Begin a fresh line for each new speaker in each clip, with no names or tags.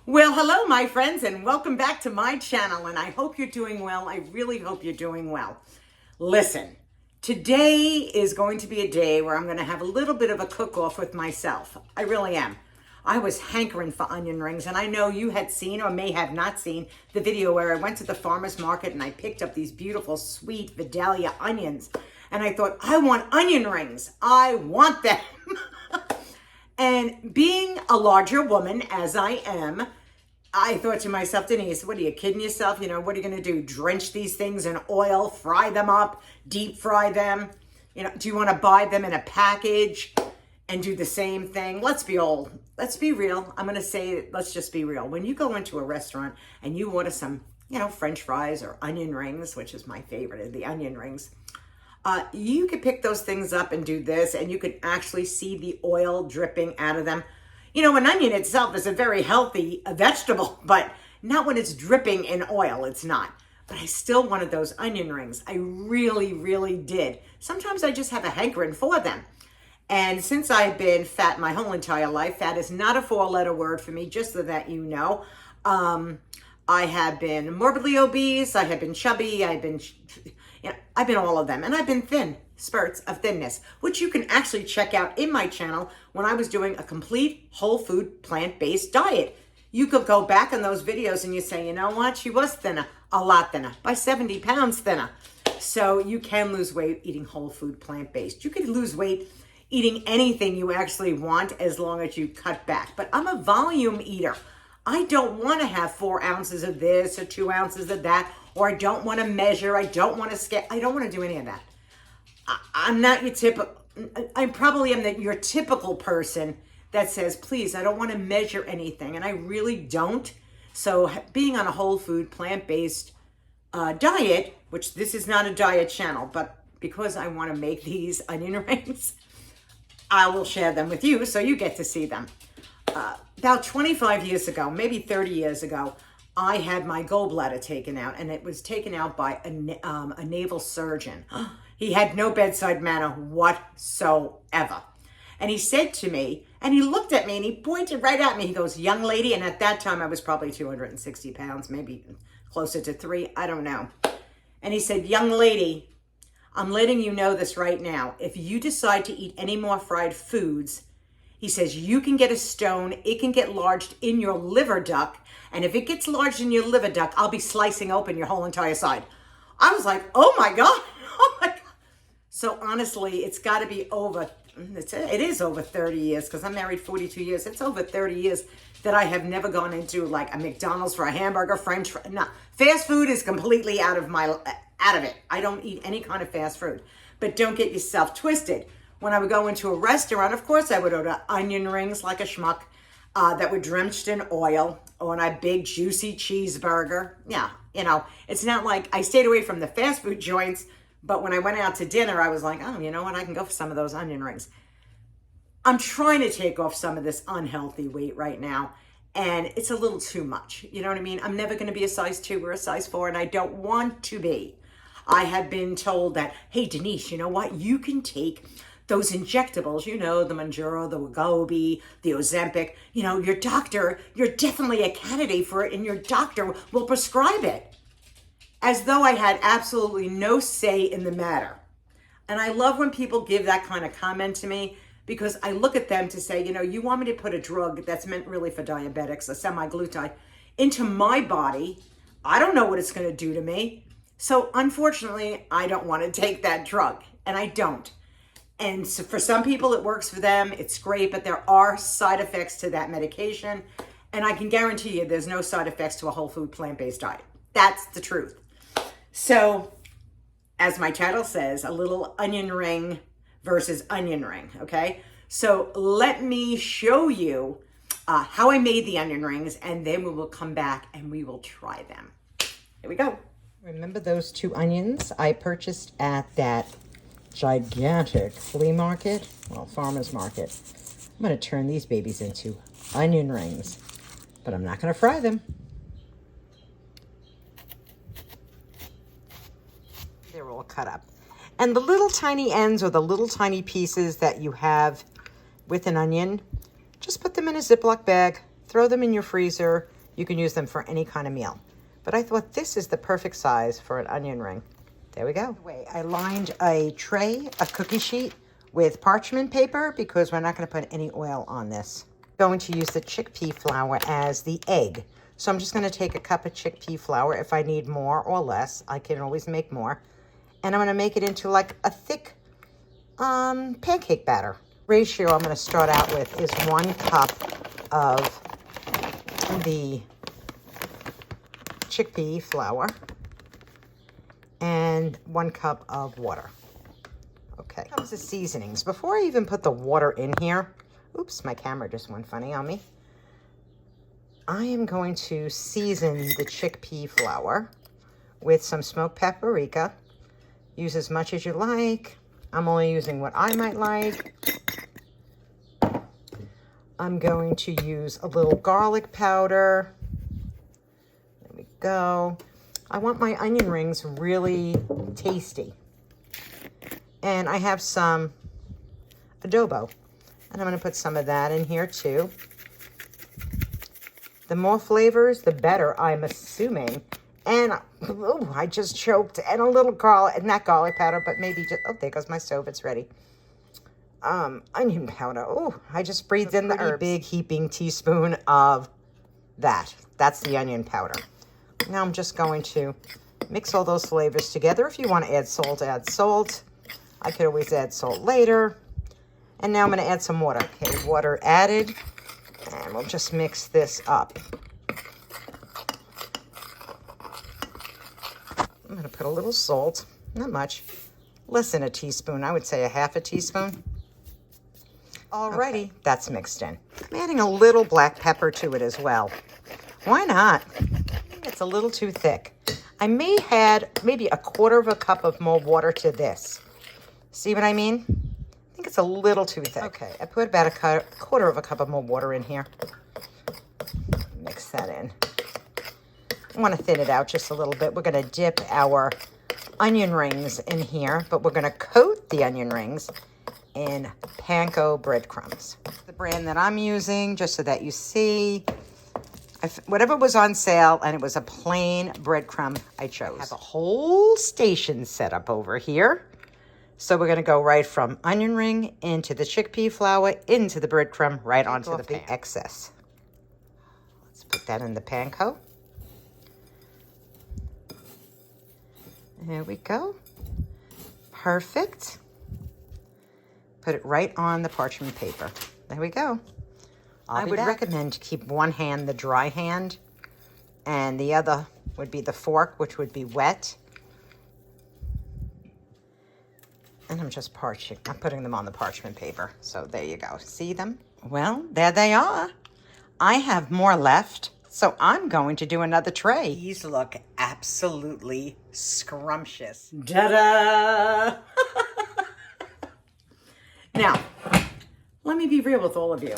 Well, hello, my friends, and welcome back to my channel, and I hope you're doing well. I really hope you're doing well. Listen, today is going to be a day where I'm going to have a little bit of a cook-off with myself. I really am. I was hankering for onion rings, and I know you had seen or may have not seen the video where I went to the farmer's market and I picked up these beautiful, sweet Vidalia onions, and I thought, I want onion rings. I want them. And being a larger woman, as I am, I thought to myself, Denise, what are you kidding yourself? You know, what are you going to do? Drench these things in oil, fry them up, deep fry them? You know, do you want to buy them in a package and do the same thing? Let's be real. I'm going to say, let's just be real. When you go into a restaurant and you order some, French fries or onion rings, which is my favorite, the onion rings, you could pick those things up and do this, and you could actually see the oil dripping out of them. You know, an onion itself is a very healthy vegetable, but not when it's dripping in oil, it's not. But I still wanted those onion rings. I really, really did. Sometimes I just have a hankering for them. And since I've been fat my whole entire life, fat is not a four-letter word for me, just so that you know. I have been morbidly obese, I have been chubby, I've been all of them. And I've been thin, spurts of thinness, which you can actually check out in my channel when I was doing a complete whole food plant-based diet. You could go back on those videos and you say, you know what? She was thinner, a lot thinner, by 70 pounds thinner. So you can lose weight eating whole food plant-based. You could lose weight eating anything you actually want as long as you cut back. But I'm a volume eater. I don't want to have 4 ounces of this or 2 ounces of that, or I don't want to measure. I don't want to scale. I don't want to do any of that. I'm not your typical, I probably am your typical person that says, please, I don't want to measure anything. And I really don't. So being on a whole food, plant-based diet, which this is not a diet channel, but because I want to make these onion rings, I will share them with you so you get to see them. About 25 years ago, maybe 30 years ago, I had my gallbladder taken out, and it was taken out by a naval surgeon. He had no bedside manner whatsoever. And he said to me, and he looked at me, and he pointed right at me. He goes, young lady, and at that time I was probably 260 pounds, maybe closer to 3, I don't know. And he said, young lady, I'm letting you know this right now. If you decide to eat any more fried foods, he says, you can get a stone, it can get lodged in your liver duct, and if it gets lodged in your liver duct, I'll be slicing open your whole entire side. I was like, oh my God, oh my God. So honestly, it's got to be over, it is over 30 years, because I'm married 42 years. It's over 30 years that I have never gone into like a McDonald's for a hamburger, French fry. No, fast food is completely out of it. I don't eat any kind of fast food. But don't get yourself twisted. When I would go into a restaurant, of course, I would order onion rings like a schmuck that were drenched in oil on a big, juicy cheeseburger. Yeah, it's not like I stayed away from the fast food joints, but when I went out to dinner, I was like, oh, you know what? I can go for some of those onion rings. I'm trying to take off some of this unhealthy weight right now, and it's a little too much. You know what I mean? I'm never going to be a size 2 or a size 4, and I don't want to be. I have been told that, hey, Denise, you know what? You can take those injectables, the Mounjaro, the Wegovy, the Ozempic, your doctor, you're definitely a candidate for it, and your doctor will prescribe it. As though I had absolutely no say in the matter. And I love when people give that kind of comment to me, because I look at them to say, you want me to put a drug that's meant really for diabetics, a semaglutide, into my body. I don't know what it's going to do to me. So unfortunately, I don't want to take that drug, and I don't. And so for some people, it works for them. It's great, but there are side effects to that medication. And I can guarantee you there's no side effects to a whole food plant-based diet. That's the truth. So, as my title says, a little onion ring versus onion ring, okay? So let me show you how I made the onion rings, and then we will come back and we will try them. Here we go. Remember those 2 onions I purchased at that gigantic flea market? Well, farmer's market. I'm going to turn these babies into onion rings, but I'm not going to fry them. They're all cut up. And the little tiny ends or the little tiny pieces that you have with an onion, just put them in a Ziploc bag, throw them in your freezer. You can use them for any kind of meal. But I thought this is the perfect size for an onion ring. There we go. I lined a tray, a cookie sheet, with parchment paper because we're not going to put any oil on this. I'm going to use the chickpea flour as the egg. So I'm just going to take a cup of chickpea flour. If I need more or less, I can always make more. And I'm going to make it into like a thick pancake batter. Ratio I'm going to start out with is 1 cup of the chickpea flour and 1 cup of water. Okay, comes the seasonings. Before I even put the water in here, oops, my camera just went funny on me. I am going to season the chickpea flour with some smoked paprika. Use as much as you like. I'm only using what I might like. I'm going to use a little garlic powder. There we go. I want my onion rings really tasty. And I have some adobe. And I'm going to put some of that in here too. The more flavors, the better, I'm assuming. And, oh, I just choked. And a little garlic, not garlic powder, but maybe just, oh, there goes my stove, it's ready. Onion powder. Oh, I just breathed in the herbs. Big heaping teaspoon of that. That's the onion powder. Now I'm just going to mix all those flavors together. If you want to add salt, add salt. I could always add salt later. And now I'm going to add some water. Okay, water added. And we'll just mix this up. I'm going to put a little salt. Not much. Less than a teaspoon. I would say a half a teaspoon. Alrighty, okay. That's mixed in. I'm adding a little black pepper to it as well. Why not? It's a little too thick. I may add maybe a 1/4 cup of more water to this. See what I mean? I think it's a little too thick. Okay, I put about a 1/4 cup of more water in here. Mix that in. I want to thin it out just a little bit. We're going to dip our onion rings in here, but we're going to coat the onion rings in Panko breadcrumbs. The brand that I'm using, just so that you see, whatever was on sale, and it was a plain breadcrumb I chose. I have a whole station set up over here. So we're going to go right from onion ring into the chickpea flour, into the breadcrumb, right onto the pan. Excess. Let's put that in the Panko. There we go. Perfect. Put it right on the parchment paper. There we go. I would recommend to keep one hand the dry hand, and the other would be the fork, which would be wet. And I'm just I'm putting them on the parchment paper. So there you go. See them? Well, there they are. I have more left, so I'm going to do another tray. These look absolutely scrumptious. Ta-da! Now, let me be real with all of you.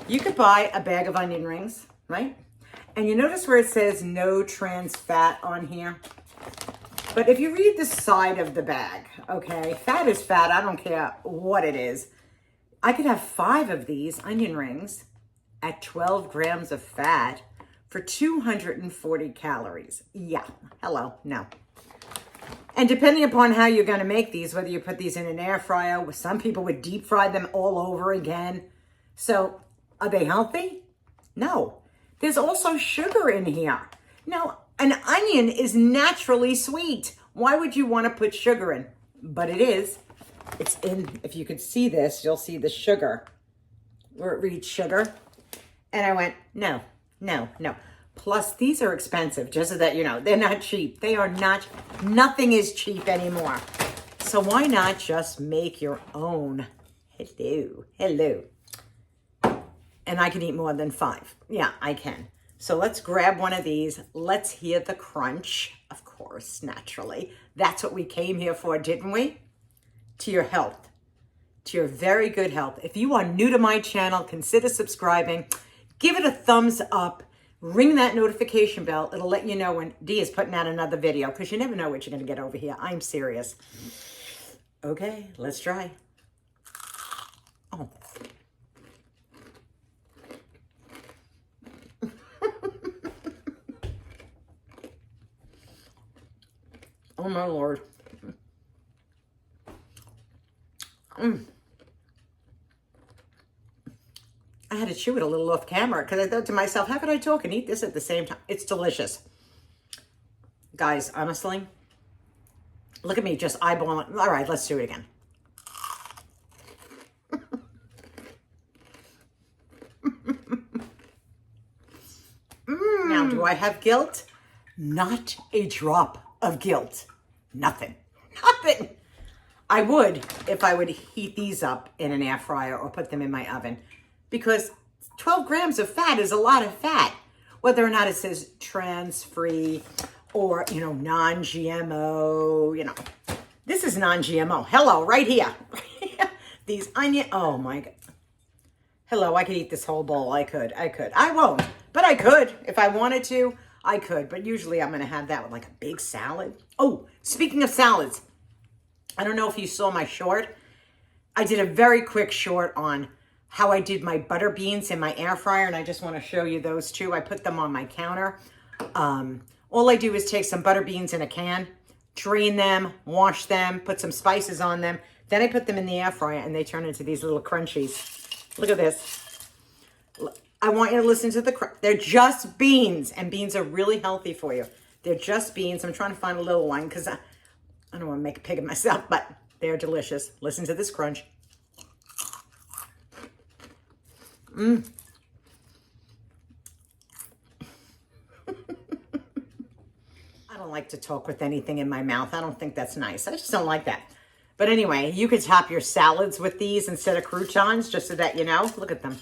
You could buy a bag of onion rings, right? And you notice where it says no trans fat on here? But if you read the side of the bag, okay, fat is fat. I don't care what it is. I could have 5 of these onion rings at 12 grams of fat for 240 calories. Yeah, hello, no. And depending upon how you're going to make these, whether you put these in an air fryer, some people would deep fry them all over again. So are they healthy? No. There's also sugar in here. Now, an onion is naturally sweet. Why would you want to put sugar in? But it is. It's in, if you could see this, you'll see the sugar, where it reads sugar. And I went, no, no, no. Plus, these are expensive, just so that you know. They're not cheap. They are not, nothing is cheap anymore. So why not just make your own? Hello, hello. And I can eat more than 5. Yeah, I can. So let's grab one of these. Let's hear the crunch, of course, naturally. That's what we came here for, didn't we? To your health, to your very good health. If you are new to my channel, consider subscribing. Give it a thumbs up. Ring that notification bell. It'll let you know when Dee is putting out another video, because you never know what you're going to get over here. I'm serious. Okay, let's try. Oh. Oh my Lord. I had to chew it a little off camera because I thought to myself, how could I talk and eat this at the same time? It's delicious. Guys, honestly, look at me just eyeballing. All right, let's do it again. Now, do I have guilt? Not a drop of guilt. Nothing. Nothing. I would if I would heat these up in an air fryer or put them in my oven, because 12 grams of fat is a lot of fat. Whether or not it says trans-free or, non-GMO, This is non-GMO. Hello, right here. These onion, oh my God. Hello, I could eat this whole bowl. I could. I won't, but I could. If I wanted to, I could. But usually I'm going to have that with like a big salad. Oh, speaking of salads, I don't know if you saw my short. I did a very quick short on how I did my butter beans in my air fryer, and I just want to show you those too. I put them on my counter. All I do is take some butter beans in a can, drain them, wash them, put some spices on them. Then I put them in the air fryer, and they turn into these little crunchies. Look at this. I want you to listen to they're just beans, and beans are really healthy for you. They're just beans. I'm trying to find a little one because I don't want to make a pig of myself, but they're delicious. Listen to this crunch. I don't like to talk with anything in my mouth. I don't think that's nice. I just don't like that. But anyway, you could top your salads with these instead of croutons, just so that you know. Look at them.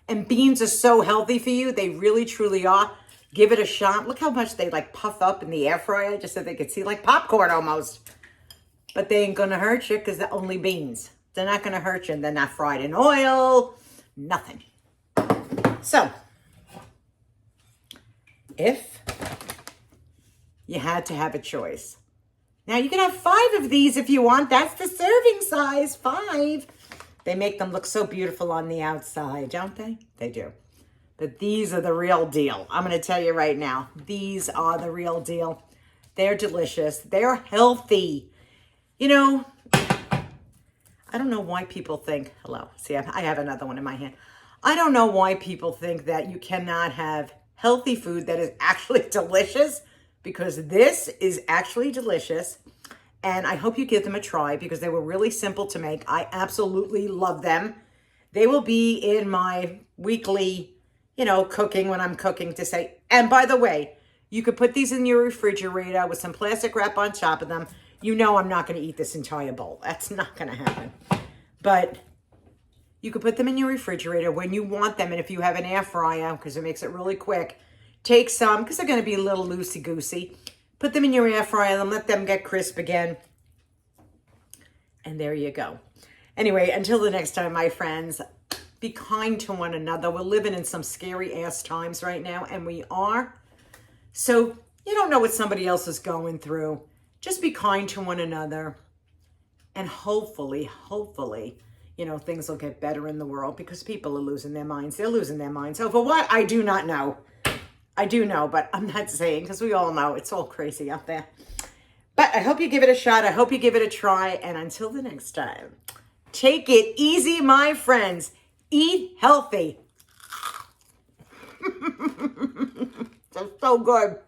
And beans are so healthy for you. They really, truly are. Give it a shot. Look how much they like puff up in the air fryer just so they could see, like popcorn almost. But they ain't going to hurt you because they're only beans. They're not going to hurt you, and they're not fried in oil. Nothing. So, if you had to have a choice. Now, you can have 5 of these if you want. That's the serving size, 5. They make them look so beautiful on the outside, don't they? They do. But these are the real deal. I'm going to tell you right now. These are the real deal. They're delicious. They're healthy. I don't know why people think, hello, see, I have another one in my hand. I don't know why people think that you cannot have healthy food that is actually delicious, because this is actually delicious. And I hope you give them a try because they were really simple to make. I absolutely love them. They will be in my weekly, cooking when I'm cooking to say, and by the way, you could put these in your refrigerator with some plastic wrap on top of them. I'm not going to eat this entire bowl. That's not going to happen. But you could put them in your refrigerator when you want them. And if you have an air fryer, because it makes it really quick, take some, because they're going to be a little loosey-goosey. Put them in your air fryer and let them get crisp again. And there you go. Anyway, until the next time, my friends, be kind to one another. We're living in some scary-ass times right now, and we are. So you don't know what somebody else is going through. Just be kind to one another. And hopefully, things will get better in the world, because people are losing their minds. They're losing their minds. Over what? I do not know. I do know, but I'm not saying, because we all know it's all crazy out there. But I hope you give it a shot. I hope you give it a try. And until the next time, take it easy, my friends. Eat healthy. That's so good.